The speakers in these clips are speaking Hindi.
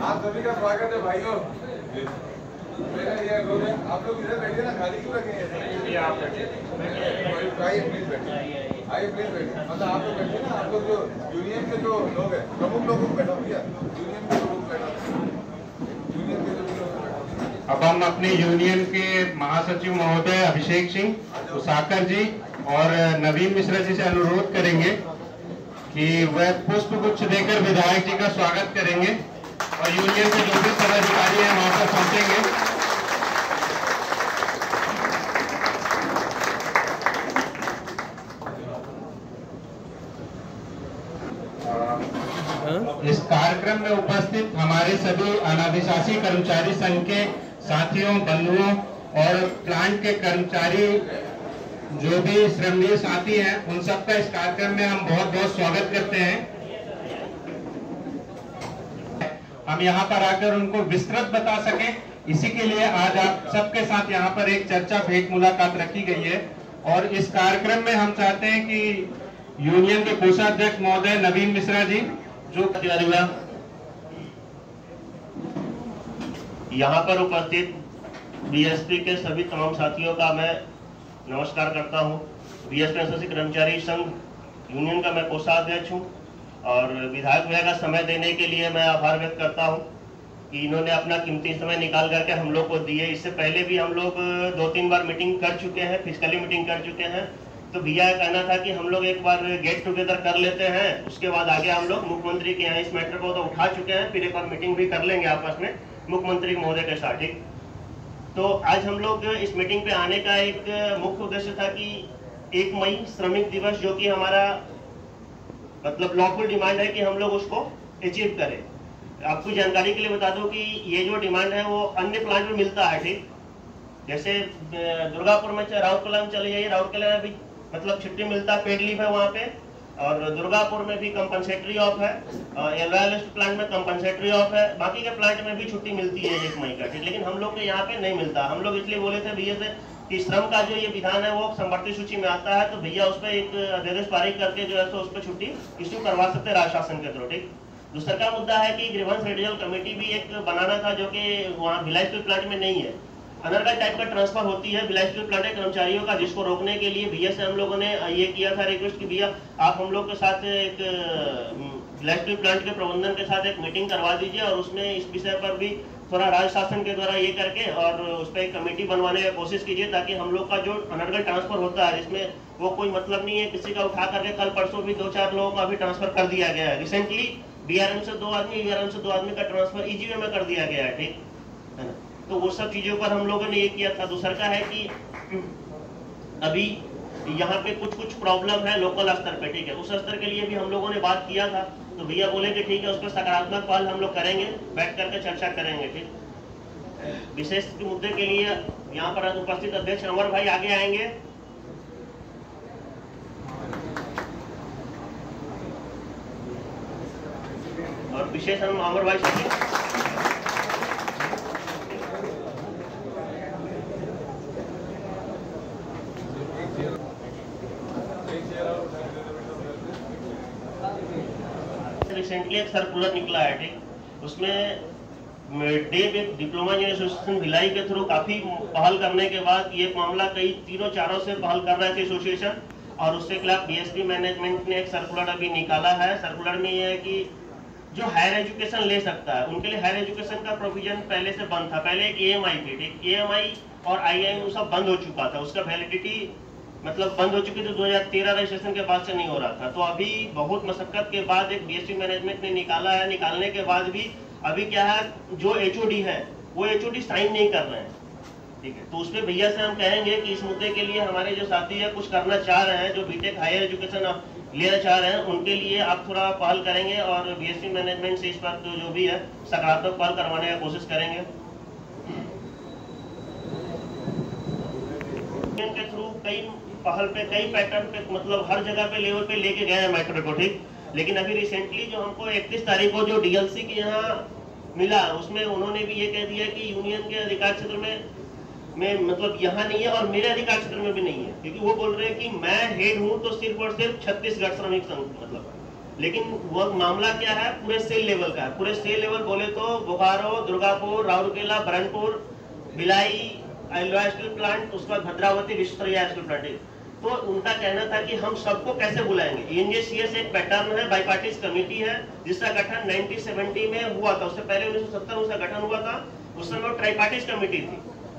आप सभी का स्वागत है भाइयों। मेरा ये रोल है, आप लोग इधर बैठिए ना, खाली क्यों रखे हैं? आप बैठिए, आइए प्लीज बैठिए, आइए प्लीज बैठिए। मतलब आप लोग बैठिए ना, आप लोग जो यूनियन के जो लोग हैं, प्रमुख लोगों को बैठा भैया, यूनियन के लोग बैठा, यूनियन के जो लोग बैठा। अब हम अपने यूनियन के महासचिव महोदय अभिषेक सिंह उसाकर जी और नवीन मिश्रा जी से अनुरोध करेंगे कि वह पुष्प गुच्छ देकर विधायक जी का स्वागत करेंगे और यूनियन के जो भी पदाधिकारी हैं वहां पर पहुंचेंगे। इस कार्यक्रम में उपस्थित हमारे सभी अनाधिशासी कर्मचारी संघ के साथियों, बंधुओं और प्लांट के कर्मचारी जो भी श्रमजीवी साथी हैं, उन सबका इस कार्यक्रम में हम बहुत बहुत स्वागत करते हैं। हम यहाँ पर आकर उनको विस्तृत बता सकें, इसी के लिए आज आप सबके साथ यहाँ पर एक चर्चा भेंट मुलाकात रखी गई है। और इस कार्यक्रम में हम चाहते हैं कि यूनियन के कोषाध्यक्ष महोदय नवीन मिश्रा जी जो यहाँ पर उपस्थित बीएसपी के सभी तमाम साथियों का मैं नमस्कार करता हूँ। बीएसपी एसोसिएशन कर्मचारी संघ यूनियन का मैं कोषाध्यक्ष हूँ और विधायक भैया का समय देने के लिए मैं आभार व्यक्त करता हूँ कि इन्होंने अपना कीमती समय निकाल करके हम लोग को दिए। इससे पहले भी हम लोग 2-3 बार मीटिंग कर चुके हैं, फिजिकली मीटिंग कर चुके हैं। तो भैया का कहना था कि हम लोग एक बार गेट टुगेदर कर लेते हैं, उसके बाद आगे हम लोग मुख्यमंत्री के यहाँ इस मैटर को तो उठा चुके हैं, फिर एक बार मीटिंग भी कर लेंगे आपस में मुख्यमंत्री महोदय के साथ। ठीक, तो आज हम लोग इस मीटिंग पे आने का एक मुख्य उद्देश्य था कि 1 मई श्रमिक दिवस जो कि हमारा मतलब लॉफुल डिमांड है कि हम लोग उसको अचीव करें। आपको जानकारी के लिए बता दूं कि ये जो डिमांड है वो अन्य प्लांट में मिलता है। ठीक, जैसे दुर्गापुर में राउरकेला में चले जाइए, राउरकेला में भी मतलब छुट्टी मिलता है, पेड लीव है वहाँ पे, और दुर्गापुर में भी कंपनसेटरी ऑफ है, एलवाइएल प्लांट में कंपनसेटरी ऑफ है, बाकी के प्लांट में भी छुट्टी मिलती है 1 मई का। ठीक, लेकिन हम लोग के यहाँ पे नहीं मिलता। हम लोग इसलिए बोले थे भैया से कि श्रम का जो ये विधान है वो संवर्ती सूची में आता है, तो भैया उस पर एक अध्यादेश पारित करके जो है तो उस पर छुट्टी इश्यू करवा सकते हैं राज्य शासन के थ्रू। ठीक, दूसरा का मुद्दा है कि ग्रीवेंस रेडियल कमेटी भी एक बनाना था जो कि वहाँ भिलाई स्टील प्लांट में नहीं है। अनर्गल टाइप का ट्रांसफर होती है भिलाई स्टील प्लांट के कर्मचारियों का, जिसको रोकने के लिए भैया से हम लोगों ने ये किया था रिक्वेस्ट कि भैया आप हम लोग के साथ एक भिलाई स्टील प्लांट के प्रबंधन के साथ एक मीटिंग करवा दीजिए और उसमें इस विषय पर भी थोड़ा राज्य शासन के द्वारा ये करके और उस पर एक कमेटी बनवाने की कोशिश कीजिए, ताकि हम लोग का जो अनर्गल ट्रांसफर होता है जिसमें वो कोई मतलब नहीं है किसी का उठा करके। कल परसों भी 2-4 लोगों का भी ट्रांसफर कर दिया गया है। रिसेंटली बीआरएम से 2 आदमी, यूआरएम से 2 आदमी का ट्रांसफर ईजीवे में कर दिया गया है। ठीक है ना, तो वो सब चीजों पर हम लोगों ने ये किया था। दूसरा का है कि अभी यहाँ पे कुछ प्रॉब्लम है लोकल स्तर पे। ठीक है, उस स्तर के लिए भी हम लोगों ने बात किया था, तो भैया बोले कि ठीक है उस पर सकारात्मक पहल हम लोग करेंगे, बैठ करके चर्चा करेंगे। ठीक, विशेष मुद्दे के लिए यहाँ पर उपस्थित अध्यक्ष अमर भाई आगे आएंगे। और विशेष हम अमर भाई से रिसेंटली एक सर्कुलर निकला है। ठीक, उसमें डेव एक डिप्लोमा इंजीनियर एसोसिएशन भिलाई के थ्रू काफी पहल करने के बाद ये मामला कई 3-4 से पहल कर रहे थे एसोसिएशन, और उसके खिलाफ बीएसपी मैनेजमेंट ने एक सर्कुलर अभी निकाला है। सर्कुलर में ये है कि जो हायर एजुकेशन ले सकता है उनके लिए हायर एजुकेशन का प्रोविजन पहले से बंद था। पहले एक EMI थी। ठीक, EMI और IIM सब बंद हो चुका था, उसका वैलिडिटी मतलब बंद हो चुकी थी 2013 रजिस्ट्रेशन के बाद से नहीं हो रहा था। तो अभी बहुत मशक्कत के बाद एक बीएसपी मैनेजमेंट ने निकाला है। निकालने के बाद भी अभी क्या है, जो HOD है वो HOD साइन नहीं कर रहे हैं। ठीक है, तो उसमें भैया से हम कहेंगे कि इस मुद्दे के लिए हमारे जो साथी है कुछ करना चाह रहे हैं, जो बीटेक हायर एजुकेशन लेना चाह रहे हैं, उनके लिए आप थोड़ा पहल करेंगे और बीएसपी मैनेजमेंट से इस पर जो भी है सकारात्मक पहल करवाने की कोशिश करेंगे। के थ्रू कई पहल पे, कई पैटर्न पे, मतलब हर जगह पे लेवल पे लेके गए हैं मैटर को। ठीक, लेकिन अभी रिसेंटली जो हमको 31 तारीख को जो डीएलसी के यहाँ मिला, उसमें उन्होंने भी ये कह दिया कि यूनियन के अधिकार क्षेत्र में मतलब यहाँ नहीं है और मेरे अधिकार क्षेत्र में भी नहीं है, क्योंकि वो बोल रहे हैं कि मैं हेड हूँ तो सिर्फ और सिर्फ छत्तीसगढ़ श्रमिक संघ मतलब, लेकिन वो मामला क्या है, पूरे सेल लेवल का है। पूरे सेल लेवल बोले तो Bokaro, Durgapur, Rourkela, Burnpur, Bhilai, alloy steel plant, उसके बाद भद्रावती, विश्वस्तरीय स्टील प्लांट। तो उनका कहना था कि हम सबको कैसे बुलाएंगे। एनजेसीएस एक पैटर्न है, बाईपार्टिस कमेटी है जिसका गठन 1970 में हुआ था। उससे पहले 1970 में उसका गठन हुआ था। उस समय ट्राइपार्टिस कमेटी थी।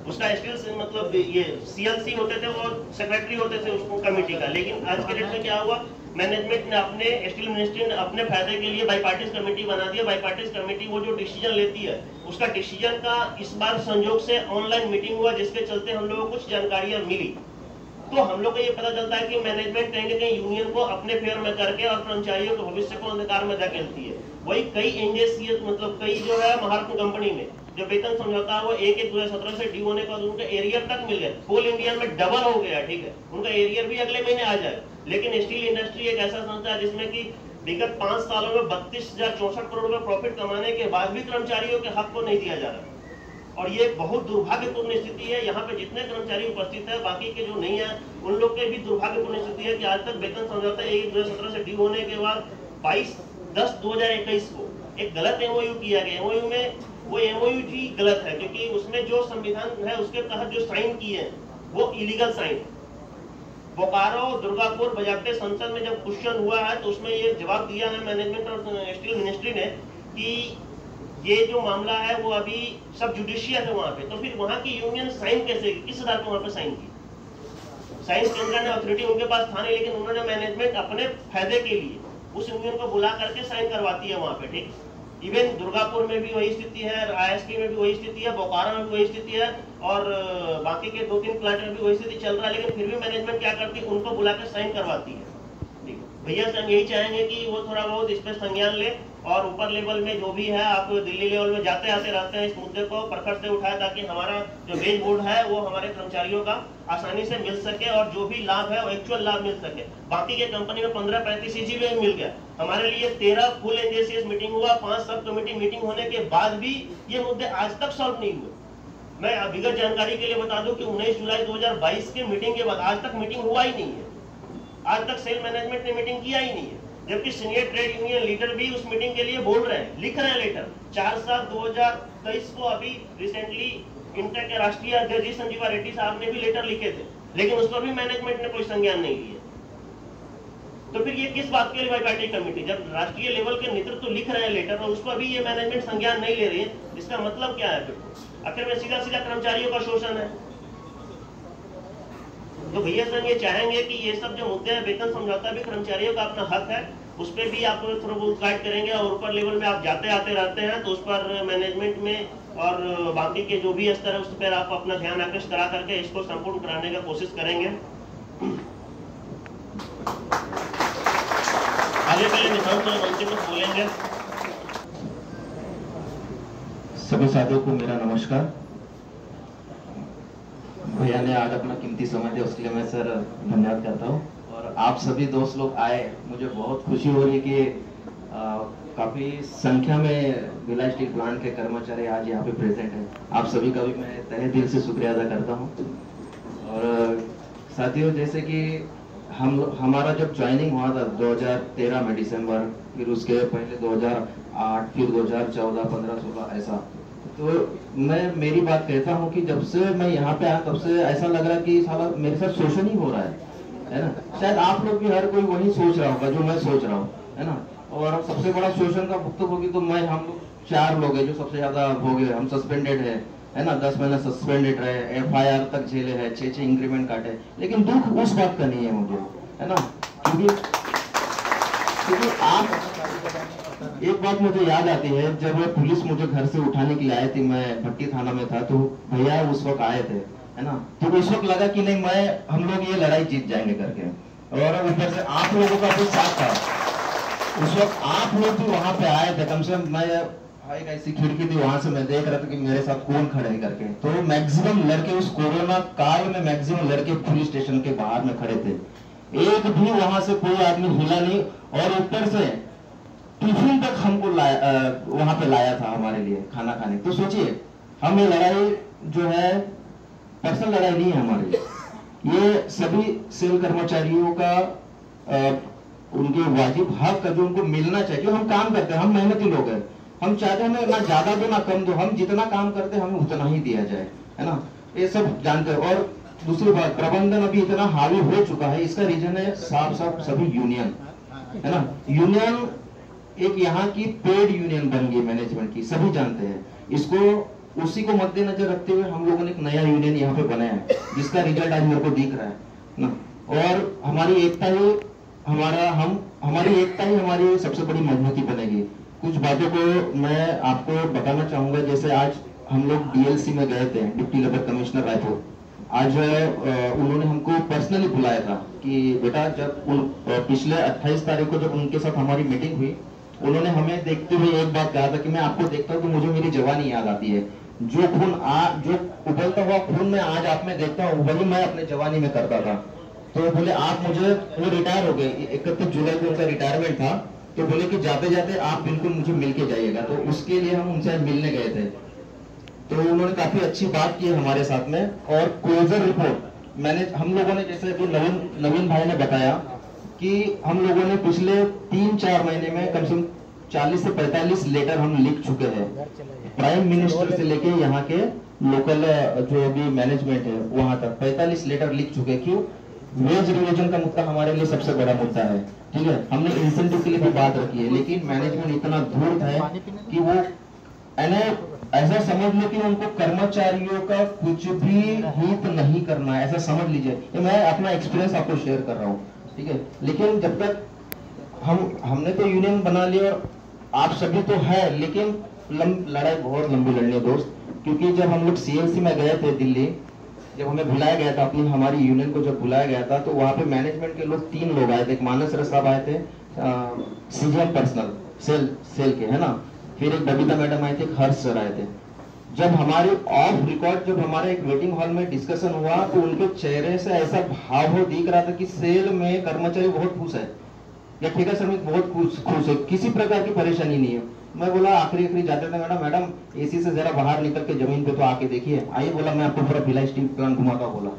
उसका स्टील मतलब ये सीएलसी होते थे, वो सेक्रेटरी होते थे उस कमेटी का। लेकिन आज के डेट में क्या हुआ, मैनेजमेंट ने अपने स्टील मिनिस्ट्री ने अपने फायदे के लिए बाईपार्टिस कमेटी बना दिया। बाईपार्टिस कमेटी वो जो डिसीजन लेती है, उसका डिसीजन का इस बार संयोग से ऑनलाइन मीटिंग हुआ, जिसके चलते हम लोगों को कुछ जानकारियां मिली। तो हम लोग को ये पता चलता है कि मैनेजमेंट कहीं ना कहीं यूनियन को अपने फेवर में करके और कर्मचारियों के भविष्य को अंधकार में धकेलती है। वही कई एनजेसीएस मतलब कई जो है महारत्न कंपनी में जो वेतन समझौता है वो 1/1/2017 से ड्यू होने के बाद उनका एरियर तक मिल गया। कोल इंडिया में डबल हो गया, ठीक है, उनका एरियर भी अगले महीने आ जाएगा। लेकिन स्टील इंडस्ट्री एक ऐसा संस्था है जिसमें कि विगत 5 सालों में 32,064 करोड़ रुपए प्रॉफिट कमाने के बाद भी कर्मचारियों के हक को नहीं दिया जा रहा। और ये बहुत दुर्भाग्यपूर्ण स्थिति है। यहाँ पे जितने कर्मचारी उपस्थित है, बाकी के जो नहीं है, उन लोग के भी दुर्भाग्यपूर्ण स्थिति है कि आज तक वेतन समझौता 1/1/2017 से ड्यू होने के बाद 22/10/2021 को एक गलत एमओयू किया गया। एमओयू में वो एमओयू ही गलत है, क्योंकि उसमें जो संविधान है उसके तहत जो साइन किए हैं वो इलीगल साइन। बोकारो, दुर्गापुर, बजाते संसद में जब क्वेश्चन हुआ है तो उसमें ये जवाब दिया है मैनेजमेंट और स्टील मिनिस्ट्री ने कि ये जो मामला है वो अभी सब जुडिशियल है वहां पे। तो फिर वहां की यूनियन साइन कैसे, किस आधार पर वहां पे साइन की? साइन केंद्र ने अथॉरिटी उनके पास था नहीं, लेकिन उन्होंने मैनेजमेंट अपने फायदे के लिए उस यूनियन को बुला करके साइन करवाती है वहां पे, ठीक। इवन दुर्गापुर में भी वही स्थिति है, आईएसटी में भी वही स्थिति है, बोकारो में भी वही स्थिति है और बाकी के 2-3 प्लांट में भी वही स्थिति चल रहा है। लेकिन फिर भी मैनेजमेंट क्या करती है, उनको बुला कर साइन करवाती है। भैया से हम यही चाहेंगे कि वो थोड़ा बहुत इस पर संज्ञान ले और ऊपर लेवल में जो भी है, आप दिल्ली लेवल में जाते आते रहते हैं, इस मुद्दे को प्रखर से उठाए ताकि हमारा जो वेज बोर्ड है वो हमारे कर्मचारियों का आसानी से मिल सके और जो भी लाभ है वो एक्चुअल लाभ मिल सके। बाकी के कंपनी में 15-35 EGB मिल गया, हमारे लिए 13 फुल एनजेसीएस मीटिंग हुआ, 5 सब कमेटी मीटिंग होने के बाद भी ये मुद्दे आज तक सॉल्व नहीं हुए। मैं विगत जानकारी के लिए बता दूं कि 19 जुलाई 2022 के मीटिंग के बाद आज तक मीटिंग हुआ ही नहीं है। आज तक सेल मैनेजमेंट ने मीटिंग किया ही नहीं है, जबकि सीनियर ट्रेड यूनियन लीडर भी उस मीटिंग के लिए बोल रहे हैं, लिख रहे हैं लेटर। 4/7/2023 को अभी रिसेंटली इंटेक के राष्ट्रीय अध्यक्ष जी संजीवा रेड्डी साहब ने भी लेटर लिखे थे, लेकिन उस पर भी मैनेजमेंट ने कोई संज्ञान नहीं लिया। तो फिर ये किस बात के लिए बाईपार्टी कमेटी, जब राष्ट्रीय लेवल के नेतृत्व लिख रहे हैं लेटर और उस पर भी ये मैनेजमेंट संज्ञान नहीं ले रही है, इसका मतलब क्या है? फिर आखिर में सीधा सीधा कर्मचारियों का शोषण है। तो भैया संघ ये चाहेंगे कि ये सब जो मुद्दे हैं, वेतन समझौता भी कर्मचारियों का अपना हक है, उस पर भी आप थोड़ा बहुत गाइड करेंगे और ऊपर लेवल में आप जाते आते रहते हैं तो उस पर मैनेजमेंट में और बाकी के जो भी स्तर है उस पर आप अपना ध्यान आकृष्ट करा करके इसको संपूर्ण कराने का कोशिश करेंगे। आगे के लिए निशांत मंत्री कुछ बोलेंगे। सभी साथियों को मेरा नमस्कार। भैया ने आज अपना कीमती समय दिया, उसके लिए मैं सर धन्यवाद करता हूँ। और आप सभी दोस्त लोग आए, मुझे बहुत खुशी हो रही है कि काफी संख्या में भिलाई स्टील प्लांट के कर्मचारी आज यहाँ पे प्रेजेंट हैं। आप सभी का भी मैं तहे दिल से शुक्रिया अदा करता हूँ। और साथियों, जैसे कि हमारा जब ज्वाइनिंग हुआ था 2013 में दिसंबर, फिर उसके पहले 2008, फिर 2014, 15, 16 ऐसा, तो मैं मेरी बात कहता हूँ कि जब से मैं यहाँ पे आया तब से ऐसा लग रहा है कि साला मेरे साथ शोषण ही हो रहा है ना। शायद आप लोग भी हर कोई वही सोच रहा होगा जो मैं सोच रहा हूँ, है ना। और सबसे बड़ा शोषण का भुगतान तो हम लोग 4 लोग हैं जो सबसे ज्यादा भोगे। हम सस्पेंडेड है ना, 10 महीना सस्पेंडेड रहे, FIR तक झेले है, 6 इंक्रीमेंट काटे। लेकिन दुख उस बात का नहीं है मुझे, है ना, क्योंकि आप एक बात मुझे याद आती है, जब पुलिस मुझे घर से उठाने के लिए आई थी, मैं भट्टी थाना में था, तो भैया उस वक्त आए थे, है ना। तो उस वक्त लगा कि नहीं, हम लोग ये लड़ाई जीत जाएंगे करके। और ऊपर से आप लोगों का भी साथ था। उस वक्त आप लोग भी वहां पे आए थे, कम से कम मैं एक ऐसी खिड़की थी, वहां से मैं देख रहा था कि मेरे साथ कौन खड़े हैं करके। तो मैक्सिमम लड़के उस कोरोना काल में मैक्सिमम लड़के पुलिस स्टेशन के बाहर में खड़े थे, एक भी वहां से कोई आदमी हिला नहीं। और ऊपर से टिफिन तक हमको वहां पे लाया था हमारे लिए खाना खाने। तो सोचिए, हम ये लड़ाई जो है पर्सनल लड़ाई नहीं है हमारी, ये सभी सेल कर्मचारियों का उनके वाजिब हक का जो उनको मिलना चाहिए, जो हम काम करते हैं, हम मेहनती लोग हैं, हम चाहते हैं हमें ना ज्यादा दो ना कम दो, हम जितना काम करते हैं हमें उतना ही दिया जाए, है ना, ये सब जानते हैं। और दूसरी बात, प्रबंधन अभी इतना हावी हो चुका है, इसका रीजन है साफ साफ सभी यूनियन, है ना। यूनियन एक यहाँ की पेड यूनियन बन गई मैनेजमेंट की, सभी जानते हैं इसको। उसी को मद्देनजर रखते हुए हम लोगों ने एक नया यूनियन यहाँ पे बनाया है, जिसका रिजल्ट आज मेरे को दिख रहा है ना। और हमारी एकता ही हमारी सबसे बड़ी मजबूती बनेगी। कुछ बातों को मैं आपको बताना चाहूंगा। जैसे आज हम लोग डीएलसी में गए थे, डिप्टी लेबर कमिश्नर रायपुर। आज उन्होंने हमको पर्सनली बुलाया था कि बेटा, जब पिछले 28 तारीख को जब उनके साथ हमारी मीटिंग हुई, उन्होंने हमें देखते हुए एक बात कहा था कि मैं आपको देखता हूँ तो मुझे मेरी जवानी याद आती है। जो उबलता हुआ खून मैं आज आप में देखता हूँ, वही मैं अपने जवानी में करता था। तो बोले आप मुझे, वो रिटायर हो गए, 31 जुलाई को उनका रिटायरमेंट था, तो बोले कि जाते जाते आप बिल्कुल मुझे मिल के जाइएगा। तो उसके लिए हम उनसे मिलने गए थे, तो उन्होंने काफी अच्छी बात की हमारे साथ में। और क्लोजर रिपोर्ट हम लोगों ने, जैसे कि नवीन भाई ने बताया कि हम लोगों ने पिछले 3-4 महीने में कम से कम 40 से 45 लेटर हम लिख चुके हैं, प्राइम मिनिस्टर से लेके यहाँ के लोकल जो भी मैनेजमेंट है वहां तक 45 लेटर लिख चुके। क्यों? वेज रिविजन का मुद्दा हमारे लिए सबसे बड़ा मुद्दा है, ठीक है। हमने इंसेंटिव के लिए भी बात रखी है, लेकिन मैनेजमेंट इतना धूर्त है कि वो ऐसा समझ लो कि उनको कर्मचारियों का कुछ भी हित नहीं करना है, ऐसा समझ लीजिए। ये मैं अपना एक्सपीरियंस आपको शेयर कर रहा हूँ, ठीक है। लेकिन जब तक हमने तो यूनियन बना लिया और आप सभी तो है, लेकिन लड़ाई बहुत लंबी लड़नी है दोस्त। क्योंकि जब हम लोग सीएलसी में गए थे दिल्ली, जब हमें बुलाया गया था, अपनी हमारी यूनियन को जब बुलाया गया था, तो वहां पे मैनेजमेंट के लोग 3 लोग आए थे। एक मानस रस साहब आए थे, सीजीएम पर्सनल सेल के, है ना। फिर एक बबीता मैडम आए थे, एक हर्ष सर आए थे। जब हमारे ऑफ रिकॉर्ड जब हमारे एक वेटिंग हॉल में डिस्कशन हुआ, तो उनके चेहरे से ऐसा भाव दिख रहा था कि सेल में कर्मचारी बहुत खुश है या ठेका श्रमिक बहुत खुश है, किसी प्रकार की परेशानी नहीं है। मैं बोला आखिरी जाते थे, मैडम एसी से जरा बाहर निकल के जमीन पे तो आके देखिए। आइए, बोला मैं आपको पूरा भिलाई स्टील प्लांट घुमाता हूँ, बोला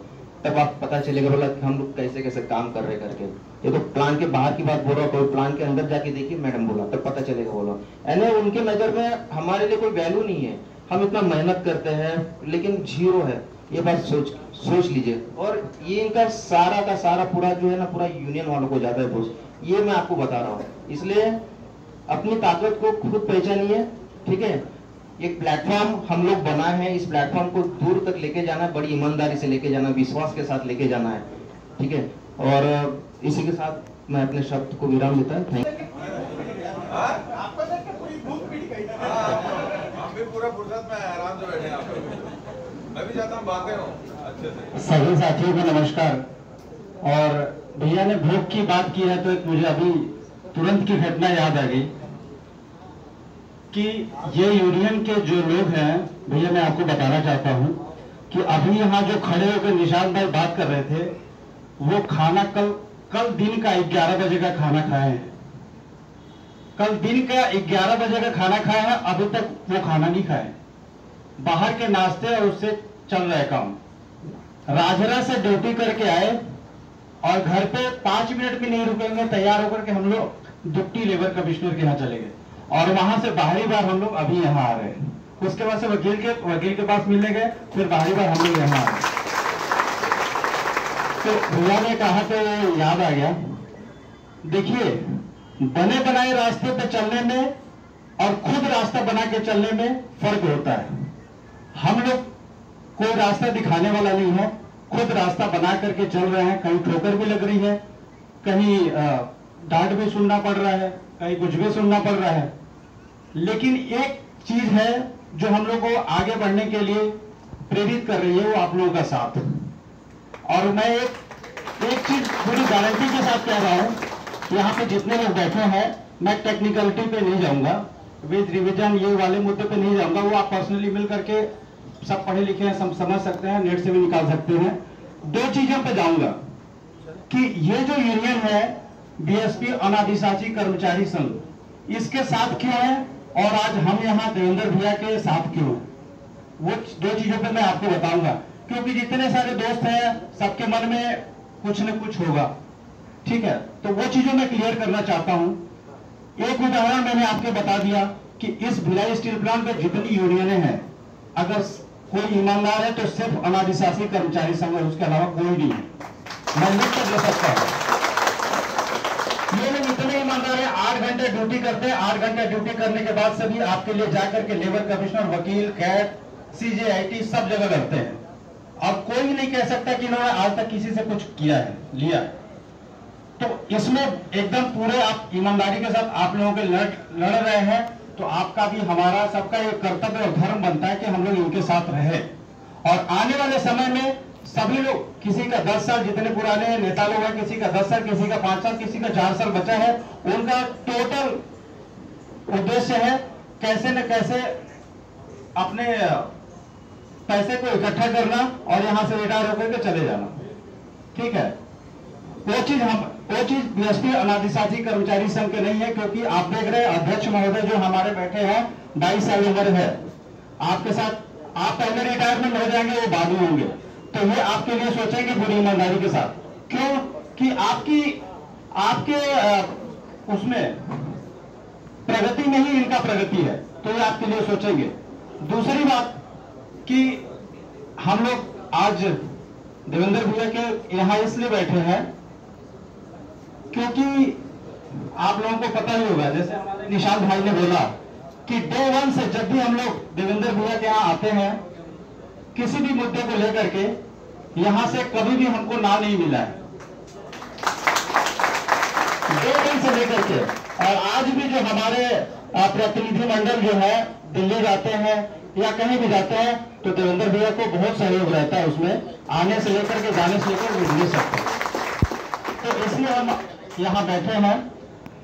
तब आप पता चलेगा बोला कि हम लोग कैसे कैसे काम कर रहे करके। ये तो प्लांट के बाहर की बात बोल रहा, कोई प्लांट के अंदर जाके देखिए मैडम, बोला तब पता चलेगा। बोला यानी उनके नजर में हमारे लिए कोई वैल्यू नहीं है, हम इतना मेहनत करते हैं लेकिन जीरो है, ये बात सोच लीजिए। और ये इनका सारा का सारा पूरा जो है ना, पूरा यूनियन वालों को जाता है दोस्त, ये मैं आपको बता रहा हूँ। इसलिए अपनी ताकत को खुद पहचानिए, ठीक है। एक प्लेटफॉर्म हम लोग बनाए हैं, इस प्लेटफॉर्म को दूर तक लेके जाना है, बड़ी ईमानदारी से लेके जाना है, विश्वास के साथ लेके जाना है, ठीक है। और इसी के साथ मैं अपने शब्द को विराम देता हूँ। Thank you. हम भी पूरा फुर्सत में आराम से बैठे हैं, मैं भी चाहता हूँ बातें हो अच्छे से। सभी साथियों को नमस्कार। और भैया ने भोग की बात की है, तो एक मुझे अभी तुरंत की घटना याद आ गई कि ये यूनियन के जो लोग हैं, भैया मैं आपको बताना चाहता हूं कि अभी यहाँ जो खड़े होकर निशान भाई बात कर रहे थे, वो खाना कल दिन का 11 बजे का खाना खाए हैं। कल दिन का 11 बजे का खाना खाए हैं, अभी तक वो खाना नहीं खाए, बाहर के नाश्ते और उससे चल रहा है काम। राजरा से ड्यूटी करके आए और घर पे 5 मिनट भी नहीं रुकेंगे, तैयार होकर के हम लोग डिप्टी लेबर कमिश्नर के यहाँ चले गए और वहां से बाहरी बार हम लोग अभी यहाँ आ रहे हैं। उसके बाद से वकील के पास मिलने गए, फिर बाहरी बार हम लोग यहाँ आ रहे। तो भैया ने कहा तो याद आ गया, देखिए बने बनाए रास्ते पे चलने में और खुद रास्ता बना के चलने में फर्क होता है। हम लोग कोई रास्ता दिखाने वाला नहीं है, खुद रास्ता बना करके चल रहे हैं। कहीं ठोकर भी लग रही है, कहीं डांट भी सुनना पड़ रहा है, कहीं कुछ भी सुनना पड़ रहा है, लेकिन एक चीज है जो हम लोग को आगे बढ़ने के लिए प्रेरित कर रही है, वो आप लोगों का साथ। और मैं एक चीज पूरी गारंटी के साथ कह रहा हूं, यहाँ पे जितने लोग बैठे हैं, मैं टेक्निकलिटी पे नहीं जाऊंगा, वेज रिविजन ये वाले मुद्दे पे नहीं जाऊंगा, वो आप पर्सनली मिल करके सब पढ़े लिखे हैं, समझ सकते हैं, नेट से भी निकाल सकते हैं। 2 चीजों पे जाऊंगा कि ये जो यूनियन है बीएसपी अनादिशासी कर्मचारी संघ, इसके साथ क्यों है और आज हम यहाँ देवेंद्र भैया के साथ क्यों है, वो 2 चीजों पे मैं आपको बताऊंगा। क्योंकि जितने सारे दोस्त हैं, सबके मन में कुछ न कुछ होगा, ठीक है, तो वो चीजों में क्लियर करना चाहता हूं। एक उदाहरण मैंने आपके बता दिया कि इस भिलाई स्टील प्लांट में जितनी यूनियनें हैं, अगर कोई ईमानदार है तो सिर्फ अनादिशासी कर्मचारी संघ है, उसके अलावा कोई नहीं है। मैं लिख कर दे सकता हूं। ये लोग इतने ईमानदार है, 8 घंटे ड्यूटी करते हैं। 8 घंटे ड्यूटी करने के बाद सभी आपके लिए जाकर के लेबर कमिश्नर, वकील, कैट, CJIT सब जगह लड़ते हैं। अब कोई नहीं कह सकता कि इन्होंने आज तक किसी से कुछ किया है, लिया है। तो इसमें एकदम पूरे आप ईमानदारी के साथ आप लोगों के लड़ रहे हैं, तो आपका भी हमारा सबका एक कर्तव्य और धर्म बनता है कि हम लोग इनके साथ रहे। और आने वाले समय में सभी लोग, किसी का 10 साल, जितने पुराने नेता लोग हैं, किसी का 10 साल, किसी का 5 साल, किसी का 4 साल बचा है, उनका टोटल उद्देश्य है कैसे न कैसे अपने पैसे को इकट्ठा करना और यहां से रिटायर होकर के चले जाना। ठीक है, वो चीज बीएसपी अनादिशासी कर्मचारी संघ के नहीं है, क्योंकि आप देख रहे हैं अध्यक्ष महोदय जो हमारे बैठे हैं 22 साल उम्र है आपके साथ, आप पहले रिटायरमेंट हो जाएंगे, वो बाद में होंगे, तो ये आपके लिए सोचेंगे पूरी ईमानदारी के साथ। क्यों कि आपके उसमें प्रगति में ही इनका प्रगति है, तो ये आपके लिए सोचेंगे। दूसरी बात कि हम लोग आज देवेंद्र भैया के यहाँ इसलिए बैठे हैं क्योंकि आप लोगों को पता ही होगा, जैसे हमारे निशांत भाई ने बोला कि डे 1 से जब भी हम लोग देवेंद्र भैया के यहाँ आते हैं, किसी भी मुद्दे को लेकर के यहां से कभी भी हमको ना नहीं मिला है, डे 1 से लेकर के। और आज भी जो हमारे प्रतिनिधि मंडल जो है दिल्ली जाते हैं या कहीं भी जाते हैं, तो देवेंद्र भैया को बहुत सहयोग रहता है उसमें, आने से लेकर के जाने से लेकर मिलने सकते। तो इसलिए हम यहाँ बैठे हैं।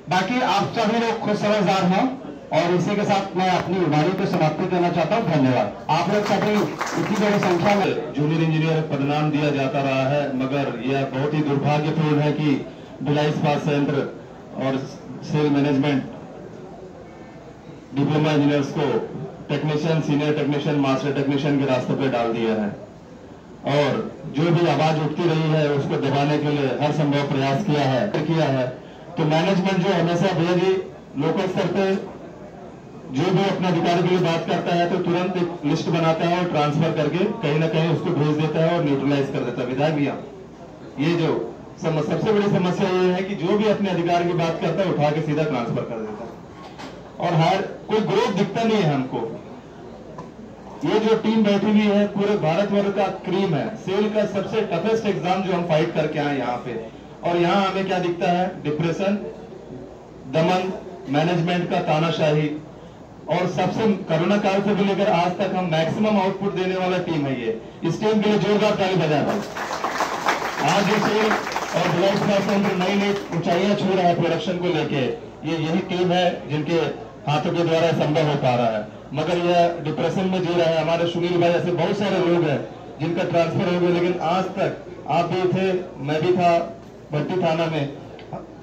बाकी आप सभी लोग खुद समझदार हैं, और इसी के साथ मैं अपनी उम्मीद को समाप्ति करना चाहता हूँ। धन्यवाद। आप लोग सभी इतनी बड़ी संख्या में जूनियर इंजीनियर पदनाम दिया जाता रहा है, मगर यह बहुत ही दुर्भाग्यपूर्ण है कि भिलाई इस्पात संयंत्र और सेल मैनेजमेंट डिप्लोमा इंजीनियर्स को technician, senior technician, master technician के रास्ते पर डाल दिया है, और जो भी आवाज उठती रही है उसको दबाने के लिए हर संभव प्रयास किया है। तो मैनेजमेंट जो हमेशा भैया जी लोकल स्तर पे जो भी अपने अधिकारी के लिए बात करता है तो तुरंत एक लिस्ट बनाता है और ट्रांसफर करके कहीं ना कहीं उसको भेज देता है और न्यूट्रलाइज कर देता है। विधायक भैया, ये जो सबसे बड़ी समस्या ये है कि जो भी अपने अधिकार की बात करता है उठा के सीधा ट्रांसफर कर देता है, और हर कोई ग्रोथ दिखता नहीं है हमको। ये जो टीम बैठी हुई है पूरे भारतवर्ष का क्रीम है, सेल का सबसे टफेस्ट एग्जाम जो हम फाइट करके आए यहाँ पे, और यहाँ हमें क्या दिखता है? डिप्रेशन, दमन, मैनेजमेंट का तानाशाही, और सबसे कोरोना काल से भी लेकर आज तक हम मैक्सिमम आउटपुट देने वाला टीम है ये। इस टीम के लिए जोरदार ताली बजाएं भाई। आज ये सेल और भिलाई इस्पात संयंत्र नई नई ऊंचाइयां छू रहा है प्रोडक्शन को लेके, ये यही टीम है जिनके हाथों के द्वारा संभव हो पा रहा है, मगर यह डिप्रेशन में जी रहा है। हमारे सुनील भाई ऐसे बहुत सारे लोग हैं जिनका ट्रांसफर हो गया, लेकिन आज तक आप भी थे, मैं भी था भट्टी थाना में,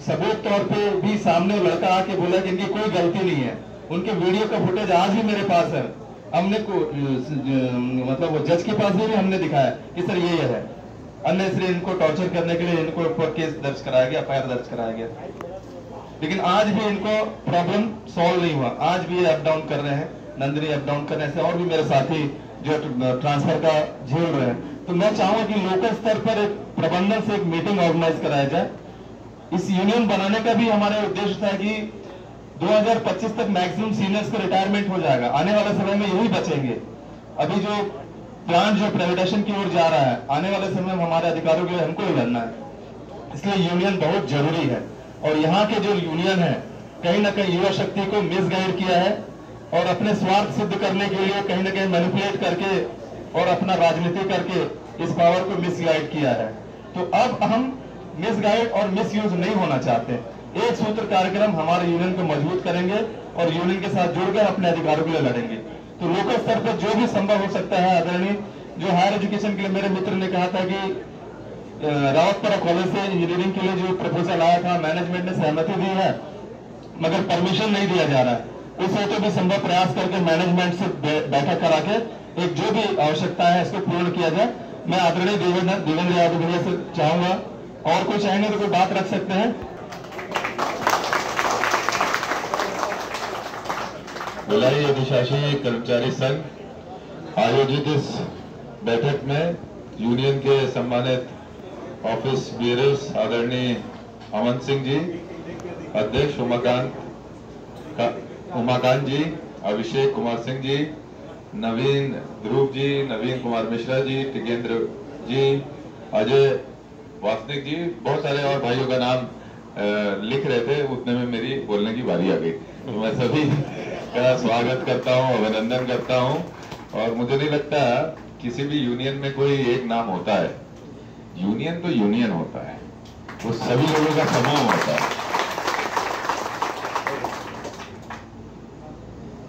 सबूत तौर पे भी सामने लड़का आके बोला कि इनकी कोई गलती नहीं है। उनके वीडियो का फुटेज आज भी मेरे पास है, हमने मतलब वो जज के पास भी हमने दिखाया कि सर ये है, अन्य इसलिए इनको टॉर्चर करने के लिए इनको ऊपर केस दर्ज कराया गया, FIR दर्ज कराया गया, लेकिन आज भी इनको प्रॉब्लम सॉल्व नहीं हुआ। आज भी ये अप डाउन कर रहे हैं, नंदिनी अप डाउन करने से, और भी मेरे साथी जो ट्रांसफर का झेल रहे हैं। तो मैं चाहूंगा कि लोकल स्तर पर एक प्रबंधन से एक मीटिंग ऑर्गेनाइज कराया जाए। इस यूनियन बनाने का भी हमारा उद्देश्य था कि 2025 तक मैक्सिमम सीनियर्स का रिटायरमेंट हो जाएगा, आने वाले समय में यही बचेंगे। अभी जो प्लांट जो प्राइवेटाइजेशन की ओर जा रहा है, आने वाले समय में हमारे अधिकारों के लिए हमको ही लड़ना है, इसलिए यूनियन बहुत जरूरी है। और यहाँ के जो यूनियन है कहीं ना कहीं युवा शक्ति को मिसगाइड किया है, और अपने स्वार्थ सिद्ध करने के लिए कहीं ना कहीं मैनिपुलेट करके और अपना राजनीति करके इस पावर को मिसगाइड किया है। तो अब हम मिसगाइड और मिसयूज नहीं होना चाहते। एक सूत्र कार्यक्रम हमारे यूनियन को मजबूत करेंगे और यूनियन के साथ जुड़कर अपने अधिकारों के लिए लड़ेंगे। तो लोकल स्तर पर जो भी संभव हो सकता है, आदरणीय जो हायर एजुकेशन के लिए मेरे मित्र ने कहा था कि रावतपुरा कॉलेज से इंजीनियरिंग के लिए जो प्रपोजल आया था, मैनेजमेंट ने सहमति दी है, मगर परमिशन नहीं दिया जा रहा है। उस तो भी संभव प्रयास करके मैनेजमेंट से बैठक करा के एक जो भी आवश्यकता है इसको पूर्ण किया जाए। मैं आदरणीय देवेंद्र यादव भैया से चाहूंगा और कोई चाहेंगे तो कोई बात रख सकते हैं। भिलाई अधिशासी कर्मचारी संघ आयोजित इस बैठक में यूनियन के सम्मानित ऑफिस बियरर्स आदरणीय अमन सिंह जी, अध्यक्ष उमाकांत जी, अभिषेक कुमार सिंह जी, नवीन ध्रुव जी, नवीन कुमार मिश्रा जी, टिकेंद्र जी, अजय वासनिक जी, बहुत सारे और भाइयों का नाम लिख रहे थे, उतने में मेरी बोलने की बारी आ गई। तो मैं सभी का स्वागत करता हूं, अभिनंदन करता हूं। और मुझे नहीं लगता किसी भी यूनियन में कोई एक नाम होता है। यूनियन तो यूनियन होता है, वो सभी लोगों का समूह होता है।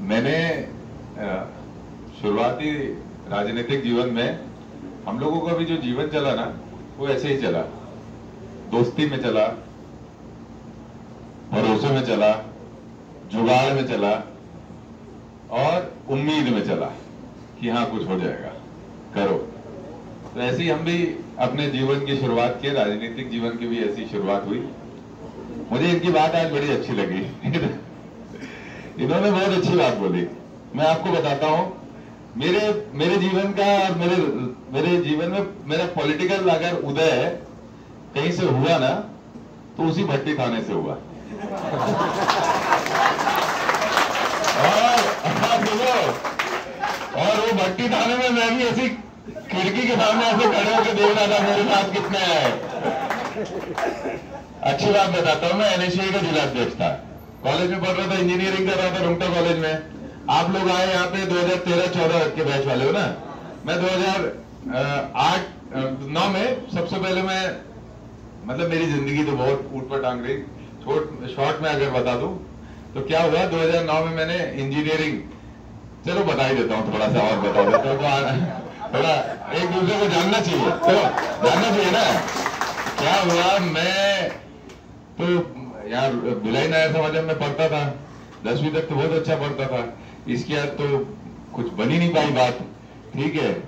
मैंने शुरुआती राजनीतिक जीवन में हम लोगों का भी जो जीवन चला ना, वो ऐसे ही चला। दोस्ती में चला, भरोसे में चला, जुगाड़ में चला और उम्मीद में चला कि हाँ कुछ हो जाएगा, करो। तो ऐसे ही हम भी अपने जीवन की शुरुआत किए, राजनीतिक जीवन की भी ऐसी शुरुआत हुई। मुझे इनकी बात आज बड़ी अच्छी लगी। इन्होंने बहुत अच्छी बात बोली। मैं आपको बताता हूं, मेरे जीवन का और मेरे जीवन में मेरा पॉलिटिकल अगर उदय कहीं से हुआ ना, तो उसी भट्टी थाने से हुआ। और वो भट्टी थाने में मैं भी ऐसी खिड़की के सामने ऐसे खड़े होकर देख रहा था मेरे साथ कितने आए। अच्छी बात बताता हूँ, मैं एनएसयूआई का जिला अध्यक्ष था, कॉलेज में पढ़ रहा था, इंजीनियरिंग कर रहा था रुंगटा कॉलेज में। आप लोग आए यहाँ पे 2013-14 के बैच वाले हो ना। मैं 2008-9 में सबसे पहले मैं, मतलब मेरी जिंदगी तो बहुत ऊट पर टांग रही। शॉर्ट में अगर बता दूं तो क्या हुआ, 2009 में मैंने इंजीनियरिंग, चलो बता ही देता हूँ, थोड़ा सा और बता देता हूँ, थोड़ा एक दूसरे को जानना चाहिए, तो जानना चाहिए ना। क्या हुआ, मैं तो यार भिलाई नायर समाज में पढ़ता था, 10वीं तक तो बहुत अच्छा पढ़ता था। इसके बाद तो कुछ बन ही नहीं पाई बात, ठीक है।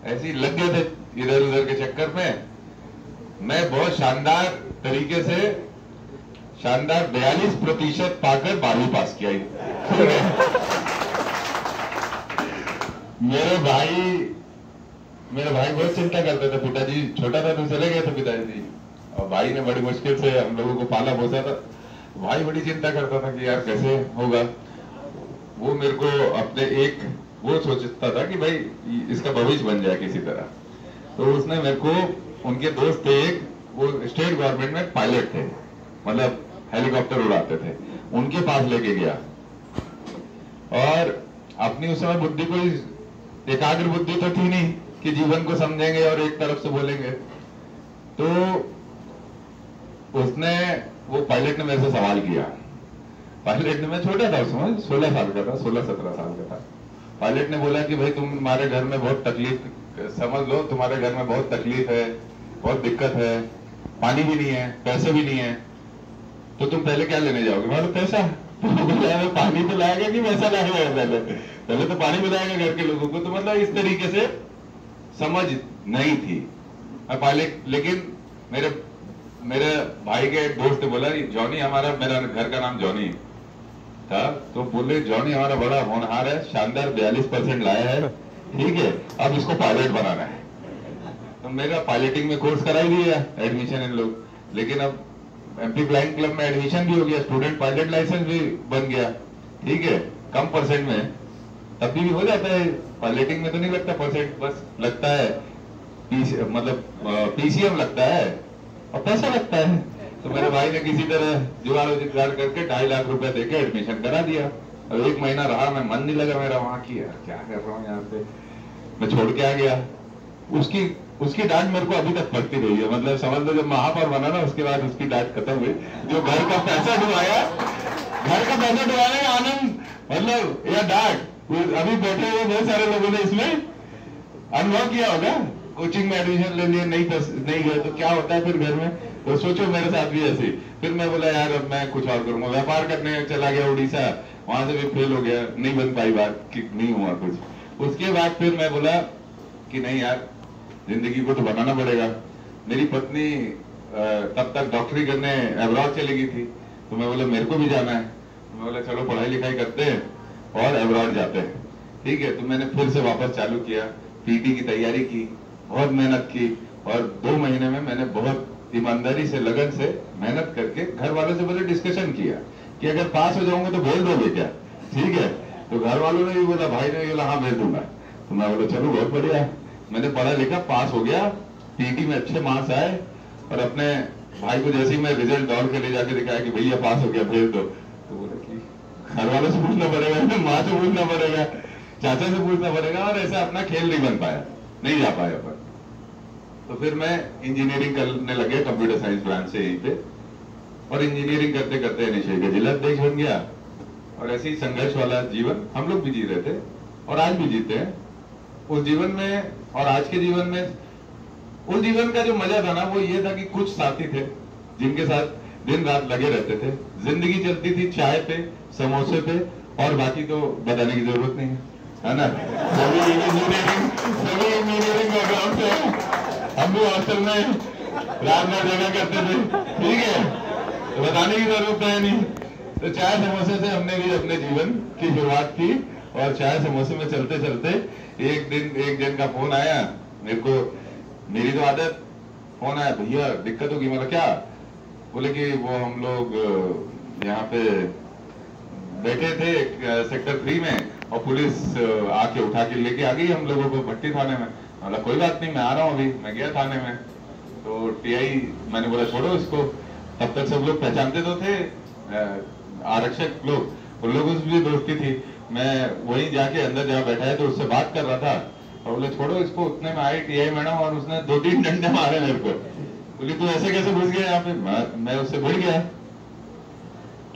ऐसे ही लग गए थे इधर उधर के चक्कर में। मैं बहुत शानदार तरीके से 42% पाकर 12वीं पास किया। मेरे भाई बहुत चिंता करते थे। पिताजी छोटा था तो चले गए थे पिताजी, और भाई ने बड़ी मुश्किल से हम लोगों को पाला पोसा था। भाई बड़ी चिंता करता था कि यार कैसे होगा। वो मेरे को अपने वो सोचता था कि भाई इसका भविष्य बन जाए किसी तरह। तो उसने मेरे को, उनके दोस्त थे एक, वो स्टेट गवर्नमेंट में पायलट थे, मतलब हेलीकॉप्टर उड़ाते थे, उनके पास लेके गया। और अपनी उस समय बुद्धि, कोई एकाग्र बुद्धि तो थी नहीं कि जीवन को समझेंगे और एक तरफ से बोलेंगे। तो वो पायलट ने मेरे से सवाल किया। पायलट ने, मैं छोटा था उस समय, 16 साल का था, 16-17 साल का था। पायलट ने बोला कि भाई तुम्हारे घर में बहुत तकलीफ, समझ लो तुम्हारे घर में बहुत तकलीफ है, बहुत दिक्कत है, पानी भी नहीं है, पैसे भी नहीं है, तो तुम पहले क्या लेने जाओगे? मतलब पैसा। तो पानी तो लाएगा कि पैसा लाएगा? पहले तो पानी मिलाएगा घर के लोगों को। तो मतलब इस तरीके से समझ नहीं थी पायलट। लेकिन मेरे भाई के एक दोस्त ने बोला, जॉनी हमारा, मेरा घर का नाम जॉनी था, तो बोले जॉनी हमारा बड़ा होनहार है, शानदार 42% लाया है, ठीक है, अब इसको पायलट बनाना है। तो मेरा पायलटिंग में कोर्स करा ही दिया, एडमिशन इन लोग। लेकिन अब एमपी फ्लाइंग क्लब में एडमिशन भी हो गया, स्टूडेंट पायलट लाइसेंस भी बन गया, ठीक है, कम परसेंट में, तब भी हो जाता है। पायलटिंग में तो नहीं लगता परसेंट, बस लगता है पीसीएम लगता है और पैसा लगता है। तो मेरे भाई ने किसी तरह जुगाड़ करके 2.5 लाख रुपए देके एडमिशन करा दिया। अब 1 महीना रहा, मैं मन नहीं लगा मेरा वहां की, क्या कर रहा हूँ यहाँ पे, मैं छोड़ के आ गया। उसकी डांट मेरे को अभी तक पड़ती रही है। मतलब समझ लो, जब महापौर बना ना, उसके बाद उसकी डांट खत्म हुई। जो घर का पैसा डुबाया, घर का पैसा डुबाने का आनंद, मतलब या डांट, अभी बैठे हुए बहुत सारे लोगों ने इसमें अनुभव किया होगा। कोचिंग में एडमिशन ले लिए, नहीं गए तो क्या होता है फिर घर में। तो सोचो मेरे साथ भी ऐसे। फिर मैं बोला यार अब मैं कुछ और करूंगा, व्यापार करने चला गया उड़ीसा, वहां से भी फेल हो गया, नहीं बन पाई बात, कि नहीं हुआ कुछ। उसके बाद फिर मैं बोला कि नहीं यार, जिंदगी को तो बनाना पड़ेगा। मेरी पत्नी तब तक डॉक्टरी करने अब्रॉड चली गई थी। तो मैं बोला मेरे को भी जाना है। तो मैं बोला चलो पढ़ाई लिखाई करते हैं और अब्रॉड जाते हैं, ठीक है। तो मैंने फिर से वापस चालू किया, पीटी की तैयारी की, बहुत मेहनत की, और 2 महीने में मैंने बहुत ईमानदारी से, लगन से मेहनत करके घर वालों से बोले डिस्कशन किया कि अगर पास हो जाऊंगा तो भेज दोगे क्या, ठीक है। तो घर वालों ने भी बोला, भाई ने बोला हाँ भेज दूंगा। तो मैं बोला चलो बहुत बढ़िया। मैंने पढ़ा लिखा, पास हो गया, पीटी में अच्छे मार्क्स आए, और अपने भाई को जैसे ही मैं रिजल्ट दौड़ के ले जाके दिखाया कि भैया पास हो गया भेज दो, तो बोला कि घर वालों से पूछना पड़ेगा, माँ से पूछना पड़ेगा, चाचा से पूछना पड़ेगा, और ऐसा अपना खेल नहीं बन पाया, नहीं जा पाया पर। तो फिर मैं इंजीनियरिंग करने लगे कंप्यूटर साइंस ब्रांच से यहीं पे, और इंजीनियरिंग करते करते एनएसए का जिला अध्यक्ष बन गया। और ऐसे ही संघर्ष वाला जीवन हम लोग भी जी रहे थे और आज भी जीते हैं। उस जीवन में और आज के जीवन में, उस जीवन का जो मजा था ना वो ये था कि कुछ साथी थे जिनके साथ दिन रात लगे रहते थे। जिंदगी चलती थी चाय पे, समोसे पे, और बाकी तो बताने की जरूरत नहीं है ना। सभी इंजीनियरिंग बैकग्राउंड से, हम भी हॉस्टल में रात में जगह करते थे, ठीक है, तो बताने की जरूरत है नहीं। तो चाय समोसे से हमने भी अपने जीवन की शुरुआत की, और चाय समोसे में चलते चलते एक दिन एक जन का फोन आया मेरे को। मेरी तो आदत, फोन आया, भैया दिक्कत होगी। मतलब क्या? बोले कि वो हम लोग यहाँ पे बैठे थे सेक्टर 3 में, और पुलिस आके उठा के लेके आ गई हम लोगों को भट्टी थाने में। मतलब कोई बात नहीं, मैं आ रहा हूँ अभी। मैं गया थाने में, तो टीआई, मैंने बोला छोड़ो इसको। तब तक सब लोग पहचानते तो थे, आरक्षक लोग, उन लोगों से भी दोस्ती थी। मैं वहीं जाके अंदर जहाँ बैठा है तो उससे बात कर रहा था, और बोले छोड़ो इसको। उतने में आई टीआई मैडम, और उसने 2-3 डंडे मारे मेरे को। बोली तू ऐसे कैसे घुस गया यहाँ पे? मैं उससे भिड़ गया,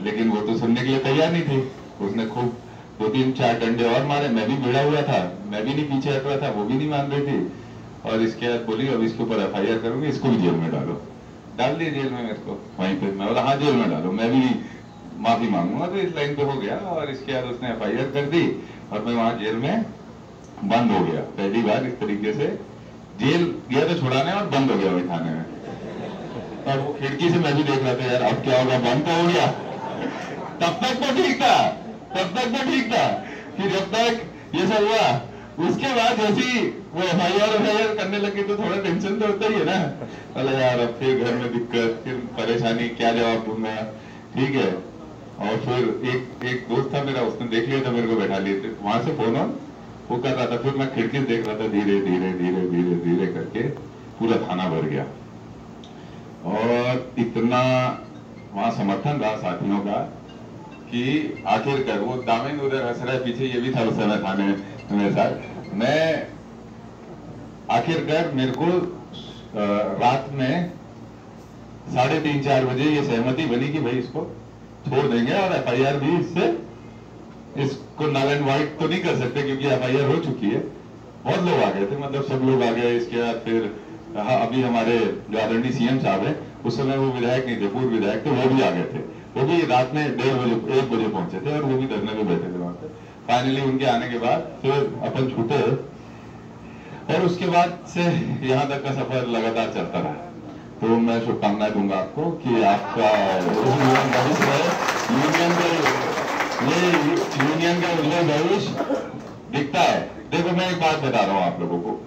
लेकिन वो तो सुनने के लिए तैयार नहीं थी। उसने खूब 2-3-4 डंडे और मारे। मैं भी भिड़ा हुआ था, मैं भी नहीं पीछे हट रहा था, वो भी नहीं मान रही थी। और इसके बाद बोली अब इसके ऊपर FIR करूंगी, इसको भी जेल में डालो। डाल दिए जेल में मेरे को वहीं पे। मैं बोला हाँ जेल में डालो, मैं भी माफी मांगूंगा। तो इस लाइन पे हो गया, और इसके बाद उसने FIR कर दी, और मैं वहां जेल में बंद हो गया। पहली बार इस तरीके से जेल गया तो छुड़ाने, और बंद हो गया वही थाने में। और वो खिड़की से मैं भी देख रहा था, यार अब क्या होगा, बंद तो हो गया। तब तक तो ठीक था, कि जब तक ये सब हुआ। उसके बाद जैसी वो FIR करने लगे तो थोड़ा टेंशन तो होता ही है ना। अरे यार अब फिर घर में दिक्कत, फिर परेशानी, क्या जवाब दूंगा, ठीक है। और फिर एक दोस्त था मेरा, उसने देख लिया था, मेरे को बैठा लिए थे वहां से फोन ऑन वो कर रहा था। फिर मैं खिड़की से देख रहा था, धीरे धीरे धीरे धीरे धीरे करके पूरा थाना भर गया। और इतना वहां समर्थन रहा साथियों का कि आखिरकार वो दामिन उधर हंस रहा है पीछे, ये भी था उस समय थाने में मेरे साथ। मैं आखिरकार मेरे को रात में 3:30-4 बजे ये सहमति बनी कि भाई इसको छोड़ देंगे, और FIR भी इसको नल एंड वाइट तो नहीं कर सकते क्योंकि FIR हो चुकी है। बहुत लोग आ गए थे, मतलब सब लोग आ गए। इसके बाद फिर अभी हमारे जो आदरणीय CM साहब है, उस समय वो विधायक नहीं थे, पूर्व विधायक थे, वो भी आ गए थे। वो भी रात में 1:30 बजे पहुंचे थे, और वो भी धरने पे बैठे थे वहां पे। फाइनली उनके आने के बाद फिर अपन छूटे, और उसके बाद से यहाँ तक का सफर लगातार चलता रहा। तो मैं शुभकामनाएं दूंगा आपको कि आपका भविष्य है, यूनियन का उज्जवल भविष्य दिखता है। देखो मैं एक बात बता रहा हूँ आप लोगों को,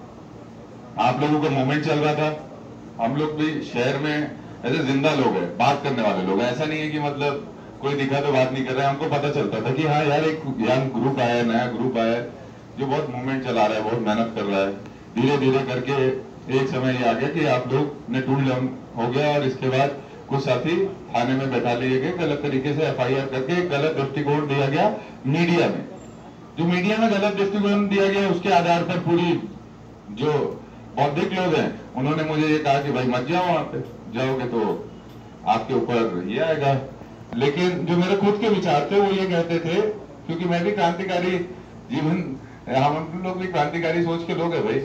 आप लोगों का मूवमेंट चल रहा था, हम लोग भी शहर में ऐसे जिंदा लोग हैं, बात करने वाले लोग हैं। ऐसा नहीं है कि मतलब कोई दिखा तो बात नहीं कर रहा है। हमको पता चलता था कि हाँ यार एक यंग ग्रुप आया, नया ग्रुप आया, जो बहुत मूवमेंट चला रहा है, बहुत मेहनत कर रहा है। धीरे धीरे करके एक समय ये आ गया कि आप लोग ने टूल डाउन हो गया, और इसके बाद कुछ साथी थाने में बैठा लिए गए, गलत तरीके से FIR करके गलत दृष्टिकोण दिया गया मीडिया में। जो मीडिया में गलत दृष्टिकोण दिया गया उसके आधार पर पूरी जो बौद्धिक लोग हैं उन्होंने मुझे ये कहा कि भाई मत जाओ, वहां पे जाओगे तो आपके ऊपर ये आएगा। लेकिन जो मेरे खुद के विचार थे वो ये कहते थे, क्योंकि मैं भी क्रांतिकारी जीवन, हम लोग भी क्रांतिकारी सोच के लोग हैं भाई।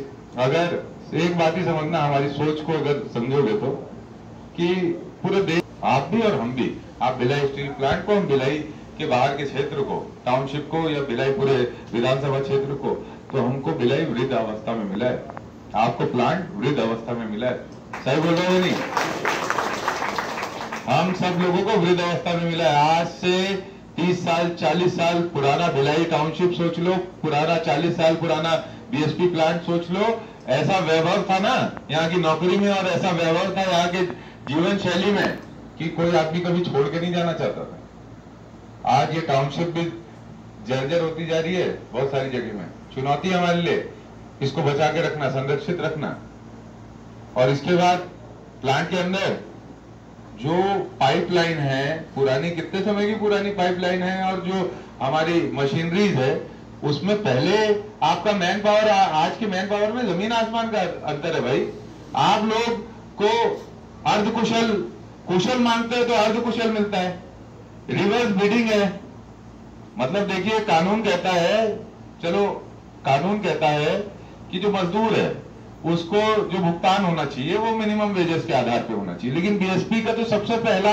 अगर एक बात ही समझना, हमारी सोच को अगर समझोगे तो, कि पूरे देश, आप भी और हम भी, आप भिलाई स्टील प्लांट को, हम भिलाई के बाहर के क्षेत्र को, टाउनशिप को, या भिलाई पूरे विधानसभा क्षेत्र को, तो हमको भिलाई वृद्ध अवस्था में मिला है, आपको प्लांट वृद्ध अवस्था में मिला है। सही बोल रहे हो नहीं? हम सब लोगों को वृद्ध अवस्था में मिला है। आज से 30 साल 40 साल पुराना भिलाई टाउनशिप सोच लो, पुराना 40 साल पुराना बीएसपी प्लांट सोच लो। ऐसा वैभव था ना यहाँ की नौकरी में, और ऐसा वैभव था यहाँ के जीवन शैली में कि कोई आदमी कभी छोड़ के नहीं जाना चाहता था। आज ये टाउनशिप भी जर्जर होती जा रही है बहुत सारी जगह में। चुनौती हमारे लिए इसको बचा के रखना, संरक्षित रखना। और इसके बाद प्लांट के अंदर जो पाइपलाइन है, पुरानी कितने समय की पुरानी पाइपलाइन है, और जो हमारी मशीनरीज है उसमें पहले आपका मैन पावर, आज के मैन पावर में जमीन आसमान का अंतर है भाई। आप लोग को अर्धकुशल कुशल मांगते हैं तो अर्धकुशल मिलता है, रिवर्स बिडिंग है। मतलब देखिए कानून कहता है, चलो कानून कहता है कि जो मजदूर है उसको जो भुगतान होना चाहिए वो मिनिमम वेजेस के आधार पे होना चाहिए, लेकिन बीएसपी का तो सबसे पहला,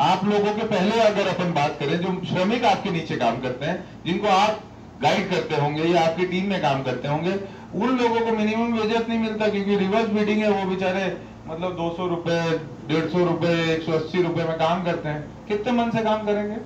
आप लोगों के पहले अगर अपन बात करें, जो श्रमिक आपके नीचे काम करते हैं, जिनको आप गाइड करते होंगे या आपकी टीम में काम करते होंगे, उन लोगों को मिनिमम वेजेस नहीं मिलता क्योंकि रिवर्स बिडिंग है। वो बेचारे मतलब 200 रुपए, 150 रुपए, 180 रुपए में काम करते हैं। कितने मन से काम करेंगे?